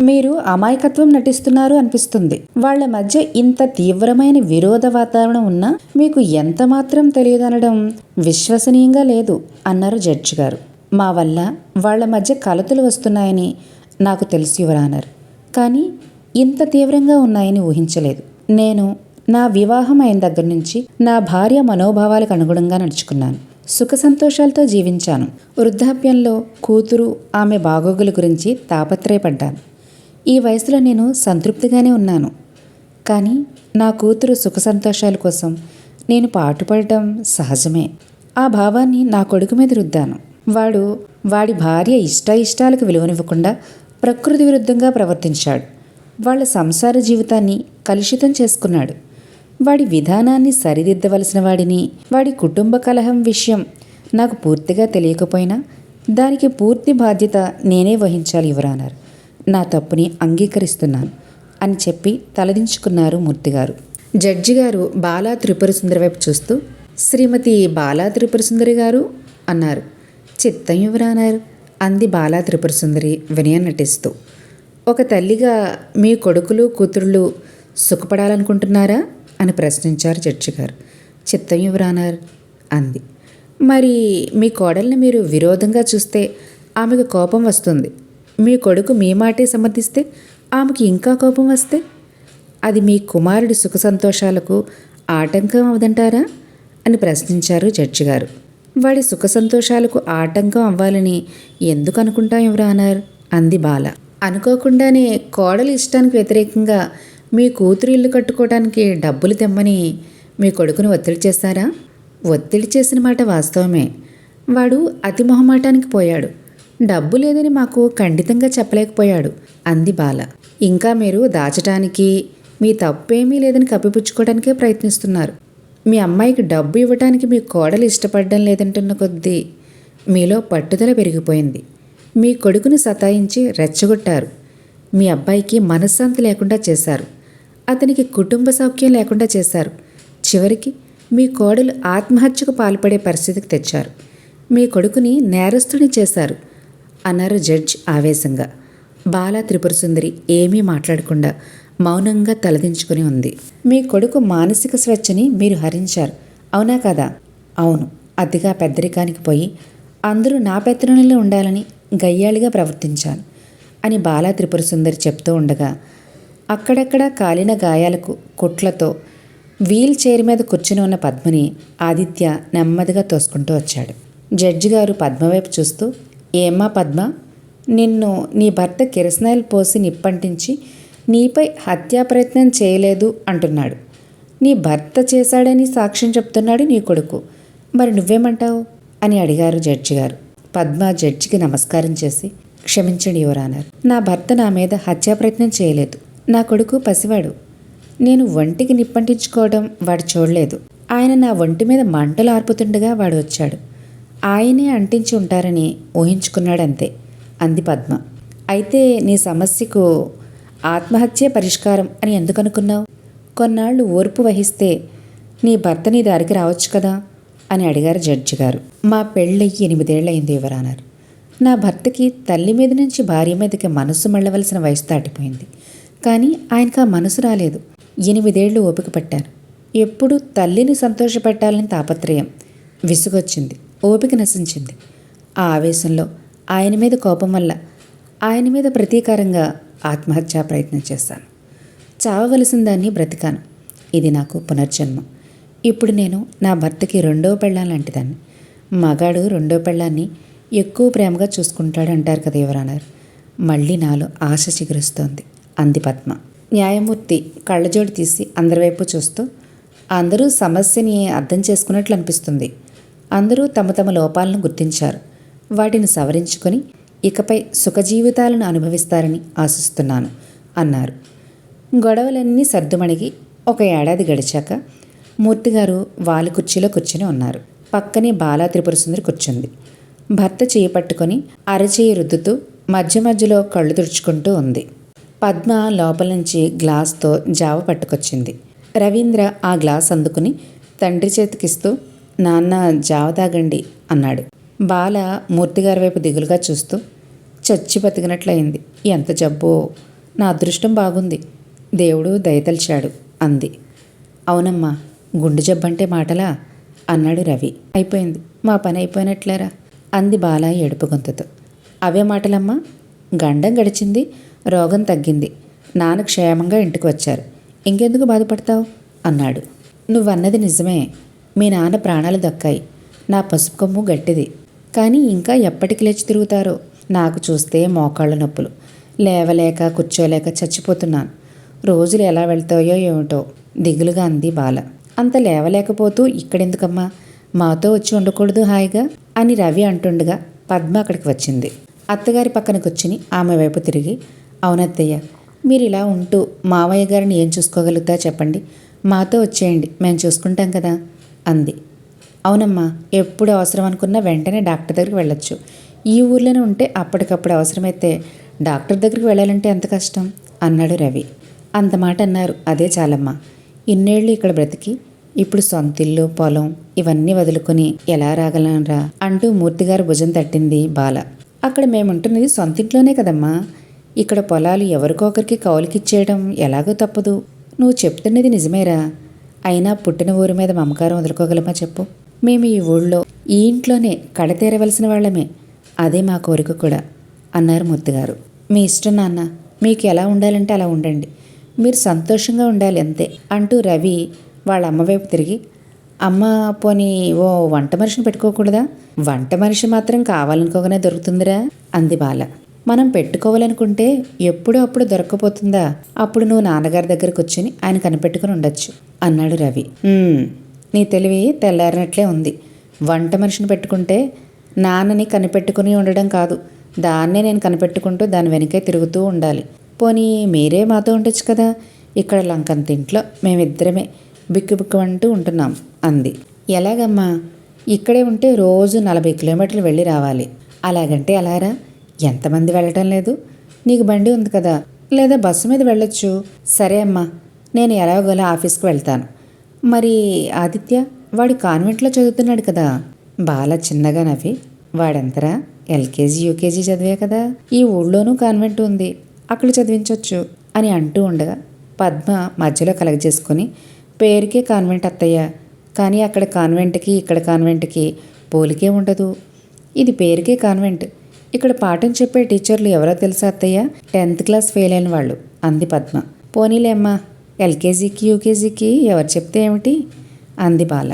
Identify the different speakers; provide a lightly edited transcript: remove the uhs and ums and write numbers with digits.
Speaker 1: మీరు అమాయకత్వం నటిస్తున్నారు అనిపిస్తుంది. వాళ్ల మధ్య ఇంత తీవ్రమైన విరోధ వాతావరణం ఉన్నా మీకు ఎంత మాత్రం తెలియదనడం విశ్వసనీయంగా లేదు అన్నారు జడ్జి గారు. మా వల్ల వాళ్ల మధ్య కలతలు వస్తున్నాయని నాకు తెలుసు యువర్ ఆనర్. కానీ ఇంత తీవ్రంగా ఉన్నాయని ఊహించలేదు. నేను నా వివాహం అయిన దగ్గర నుంచి నా భార్య మనోభావాలకు అనుగుణంగా నడుచుకున్నాను. సుఖ సంతోషాలతో జీవించాను. వృద్ధాప్యంలో కూతురు ఆమె బాగోగుల గురించి తాపత్రయపడ్డాను. ఈ వయసులో నేను సంతృప్తిగానే ఉన్నాను. కానీ నా కూతురు సుఖ సంతోషాల కోసం నేను పాటుపడటం సహజమే. ఆ భావాన్ని నా కొడుకు మీద రుద్దాను. వాడి భార్య ఇష్టాలకు విలువనివ్వకుండా ప్రకృతి విరుద్ధంగా ప్రవర్తించాడు. వాళ్ళ సంసార జీవితాన్ని కలుషితం చేసుకున్నాడు. వాడి విధానాన్ని సరిదిద్దవలసిన వాడిని. వాడి కుటుంబ కలహం విషయం నాకు పూర్తిగా తెలియకపోయినా దానికి పూర్తి బాధ్యత నేనే వహించాలి యువర్ ఆనర్. నా తప్పుని అంగీకరిస్తున్నాను అని చెప్పి తలదించుకున్నారు మూర్తిగారు. జడ్జి గారు బాలా త్రిపుర సుందరి వైపు చూస్తూ, శ్రీమతి బాలా త్రిపుర సుందరి గారు అన్నారు. చిత్తం యువర్ ఆనర్ అంది బాలా త్రిపుర సుందరి వినయం నటిస్తూ. ఒక తల్లిగా మీ కొడుకులు కూతుళ్ళు సుఖపడాలనుకుంటున్నారా అని ప్రశ్నించారు జడ్జి గారు. చిత్తం యువర్ ఆనర్ అంది. మరి మీ కోడల్ని మీరు విరోధంగా చూస్తే ఆమెకు కోపం వస్తుంది. మీ కొడుకు మీ మాటే సమర్థిస్తే ఆమెకి ఇంకా కోపం వస్తే అది మీ కుమారుడి సుఖ సంతోషాలకు ఆటంకం అవదంటారా అని ప్రశ్నించారు జడ్జి గారు. వాడి సుఖ సంతోషాలకు ఆటంకం అవ్వాలని ఎందుకు అనుకుంటాం యువర్ ఆనర్ అంది బాల. అనుకోకుండానే కోడలి ఇష్టానికి వ్యతిరేకంగా మీ కూతురు ఇల్లు కట్టుకోవడానికి డబ్బులు తెమ్మని మీ కొడుకుని ఒత్తిడి చేశారా? ఒత్తిడి చేసిన మాట వాస్తవమే. వాడు అతి మొహమాటానికి పోయాడు. డబ్బు లేదని మాకు ఖండితంగా చెప్పలేకపోయాడు అంది బాల. ఇంకా మీరు దాచటానికి, మీ తప్పేమీ లేదని కప్పిపుచ్చుకోవడానికే ప్రయత్నిస్తున్నారు. మీ అమ్మాయికి డబ్బు ఇవ్వటానికి మీ కోడలు ఇష్టపడడం లేదంటున్న కొద్దీ మీలో పట్టుదల పెరిగిపోయింది. మీ కొడుకును సతాయించి రెచ్చగొట్టారు. మీ అబ్బాయికి మనశ్శాంతి లేకుండా చేశారు. అతనికి కుటుంబ సౌఖ్యం లేకుండా చేశారు. చివరికి మీ కోడలు ఆత్మహత్యకు పాల్పడే పరిస్థితికి తెచ్చారు. మీ కొడుకుని నేరస్తుని చేశారు అన్నారు జడ్జ్ ఆవేశంగా. బాలా త్రిపుర సుందరి ఏమీ మాట్లాడకుండా మౌనంగా తలదించుకుని ఉంది. మీ కొడుకు మానసిక స్వేచ్ఛని మీరు హరించారు, అవునా కదా? అవును. అతిగా పెద్దరికానికి పోయి అందరూ నా పెత్తనంలో ఉండాలని గయ్యాళిగా ప్రవర్తించాను అని బాలా త్రిపుర సుందరి చెప్తూ ఉండగా అక్కడక్కడ కాలిన గాయాలకు కుట్లతో వీల్ చైర్ మీద కూర్చుని ఉన్న పద్మని ఆదిత్య నెమ్మదిగా తోసుకుంటూ వచ్చాడు. జడ్జి గారు పద్మ వైపు చూస్తూ, ఏమ్మా పద్మ, నిన్ను నీ భర్త కిరసనాయిల్ పోసి నిప్పంటించి నీపై హత్యా ప్రయత్నం చేయలేదు అంటున్నాడు. నీ భర్త చేశాడని సాక్ష్యం చెప్తున్నాడు నీ కొడుకు. మరి నువ్వేమంటావు అని అడిగారు జడ్జి గారు. పద్మ జడ్జికి నమస్కారం చేసి, క్షమించండి యువర్ ఆనర్, నా భర్త నా మీద హత్యా ప్రయత్నం చేయలేదు. నా కొడుకు పసివాడు. నేను ఒంటికి నిప్పంటించుకోవడం వాడు చూడలేదు. ఆయన నా ఒంటి మీద మంటలు ఆర్పుతుండగా వాడు వచ్చాడు. ఆయనే అంటించి ఉంటారని ఊహించుకున్నాడంతే అంది పద్మ. అయితే నీ సమస్యకు ఆత్మహత్యే పరిష్కారం అని ఎందుకు అనుకున్నావు? కొన్నాళ్ళు ఓర్పు వహిస్తే నీ భర్త నీ దారికి రావచ్చు కదా అని అడిగారు జడ్జి గారు. మా పెళ్ళయ్యి 8 ఏళ్ళయింది యువర్ ఆనర్. నా భర్తకి తల్లి మీద నుంచి భార్య మీదకి మనసు మళ్ళవలసిన వయసు దాటిపోయింది. కానీ ఆయనకు ఆ మనసు రాలేదు. 8 ఏళ్ళు ఓపిక పట్టాను. ఎప్పుడూ తల్లిని సంతోషపెట్టాలని తాపత్రయం. విసుగొచ్చింది, ఓపిక నశించింది. ఆ ఆవేశంలో ఆయన మీద కోపం వల్ల ఆయన మీద ప్రతీకారంగా ఆత్మహత్యా ప్రయత్నం చేశాను. చావవలసిన దాన్ని బ్రతికాను. ఇది నాకు పునర్జన్మ. ఇప్పుడు నేను నా భర్తకి 2వ పెళ్ళాం లాంటిదాన్ని. మగాడు 2వ పెళ్ళాన్ని ఎక్కువ ప్రేమగా చూసుకుంటాడు అంటారు కదా యువర్ ఆనర్. మళ్ళీ నాలో ఆశ చిగురుస్తోంది అంది పద్మ. న్యాయమూర్తి కళ్ళజోడు తీసి అందరి వైపు చూస్తూ, అందరూ సమస్యని అర్థం చేసుకున్నట్లు అనిపిస్తుంది. అందరూ తమ తమ లోపాలను గుర్తించారు. వాటిని సవరించుకొని ఇకపై సుఖజీవితాలను అనుభవిస్తారని ఆశిస్తున్నాను అన్నారు. గొడవలన్నీ సర్దుమణిగి 1 ఏడాది గడిచాక మూర్తిగారు వాలి కుర్చీలో కూర్చుని ఉన్నారు. పక్కనే బాలా త్రిపుర సుందరి కూర్చుంది. భర్త చేయి పట్టుకొని అరచేయి రుద్దుతూ మధ్య మధ్యలో కళ్ళు తుడుచుకుంటూ ఉంది. పద్మ లోపల నుంచి గ్లాస్తో జావ పట్టుకొచ్చింది. రవీంద్ర ఆ గ్లాస్ అందుకుని తండ్రి చేతికిస్తూ, నాన్న జావ తాగండి అన్నాడు. బాల మూర్తిగారి వైపు దిగులుగా చూస్తూ, చచ్చి బతికినట్లయింది, ఎంత జబ్బో నా అదృష్టం బాగుంది, దేవుడు దయతలిచాడు అంది. అవునమ్మా, గుండె జబ్బంటే మాటలా అన్నాడు రవి. అయిపోయింది, మా పని అయిపోయినట్లేరా అంది బాల ఏడుపు గొంతుతో. అవే మాటలమ్మా, గండం గడిచింది, రోగం తగ్గింది, నాన్న క్షేమంగా ఇంటికి వచ్చారు, ఇంకెందుకు బాధపడతావు అన్నాడు. నువ్వన్నది నిజమే, మీ నాన్న ప్రాణాలు దక్కాయి, నా పసుపు కొమ్ము గట్టిది, కానీ ఇంకా ఎప్పటికి లేచి తిరుగుతారో. నాకు చూస్తే మోకాళ్ళ నొప్పులు, లేవలేక కూర్చోలేక చచ్చిపోతున్నాను. రోజులు ఎలా వెళ్తాయో ఏమిటో దిగులుగా అంది బాల. అంత లేవలేకపోతూ ఇక్కడెందుకమ్మా, మాతో వచ్చి ఉండకూడదు హాయిగా అని రవి అంటుండగా పద్మ అక్కడికి వచ్చింది. అత్తగారి పక్కన కూర్చుని ఆమె వైపు తిరిగి, అవునత్తయ్య, మీరు ఇలా ఉంటూ మావయ్య గారిని ఏం చూసుకోగలుగుతా చెప్పండి, మాతో వచ్చేయండి, మేము చూసుకుంటాం కదా అంది. అవునమ్మా, ఎప్పుడు అవసరం అనుకున్నా వెంటనే డాక్టర్ దగ్గరికి వెళ్ళొచ్చు. ఈ ఊర్లోనే ఉంటే అప్పటికప్పుడు అవసరమైతే డాక్టర్ దగ్గరికి వెళ్ళాలంటే ఎంత కష్టం అన్నాడు రవి. అంత మాట అన్నారు, అదే చాలమ్మా. ఇన్నేళ్ళు ఇక్కడ బ్రతికి ఇప్పుడు సొంతిల్లు పొలం ఇవన్నీ వదులుకొని ఎలా రాగలనరా అంటూ మూర్తిగారు భుజం తట్టింది బాల. అక్కడ మేముంటున్నది సొంతింట్లోనే కదమ్మా, ఇక్కడ పొలాలు ఎవరికొకరికి కౌలుకిచ్చేయడం ఎలాగో తప్పదు. నువ్వు చెప్తున్నది నిజమేరా, అయినా పుట్టిన ఊరి మీద మమకారం వదులుకోగలమా చెప్పు. మేము ఈ ఊళ్ళో ఈ ఇంట్లోనే కడతేరవలసిన వాళ్ళమే, అదే మా కోరిక కూడా అన్నారు మూర్తిగారు. మీ ఇష్టం నాన్న, మీకు ఎలా ఉండాలంటే అలా ఉండండి, మీరు సంతోషంగా ఉండాలి అంతే అంటూ రవి వాళ్ళ అమ్మ వైపు తిరిగి, అమ్మ పోనీ ఓ వంట మనిషిని పెట్టుకోకూడదా? వంట మనిషి మాత్రం కావాలనుకోగానే దొరుకుతుందిరా అంది బాల. మనం పెట్టుకోవాలనుకుంటే ఎప్పుడో అప్పుడు దొరక్కపోతుందా? అప్పుడు నువ్వు నాన్నగారి దగ్గరకు వచ్చి ఆయన కనిపెట్టుకుని ఉండొచ్చు అన్నాడు రవి. నీ తెలివి తెల్లారినట్లే ఉంది. వంట మనిషిని పెట్టుకుంటే నాన్నని కనిపెట్టుకుని ఉండడం కాదు, దాన్నే నేను కనిపెట్టుకుంటూ దాని వెనకే తిరుగుతూ ఉండాలి. పోనీ మీరే మాతో ఉండొచ్చు కదా, ఇక్కడ లంకంత ఇంట్లో మేమిద్దరమే బిక్కుబిక్కుమంటూ ఉంటున్నాం అంది. ఎలాగమ్మా, ఇక్కడే ఉంటే రోజు 40 కిలోమీటర్లు వెళ్ళి రావాలి. అలాగంటే అలారా, ఎంతమంది వెళ్ళటం లేదు? నీకు బండి ఉంది కదా, లేదా బస్సు మీద వెళ్ళొచ్చు. సరే అమ్మా, నేను ఎలాగోలా ఆఫీస్కి వెళ్తాను. మరి ఆదిత్య, వాడి కాన్వెంట్లో చదువుతున్నాడు కదా. బాల చిన్నగా నవ్వి, వాడెంతరా, ఎల్కేజీ యూకేజీ చదివే కదా, ఈ ఊళ్ళోనూ కాన్వెంట్ ఉంది, అక్కడ చదివించవచ్చు అని అంటూ ఉండగా పద్మ మధ్యలో కలగజేసుకొని, పేరుకే కాన్వెంట్ అత్తయ్య, కానీ అక్కడ కాన్వెంట్కి ఇక్కడ కాన్వెంట్కి పోలికే ఉండదు. ఇది పేరుకే కాన్వెంట్, ఇక్కడ పాఠం చెప్పే టీచర్లు ఎవరో తెలుసా అత్తయ్య, 10th క్లాస్ ఫెయిల్ అయిన వాళ్ళు అంది పద్మ. పోనీలే అమ్మా, ఎల్కేజీకి యూకేజీకి ఎవరు చెప్తే ఏమిటి అంది బాల.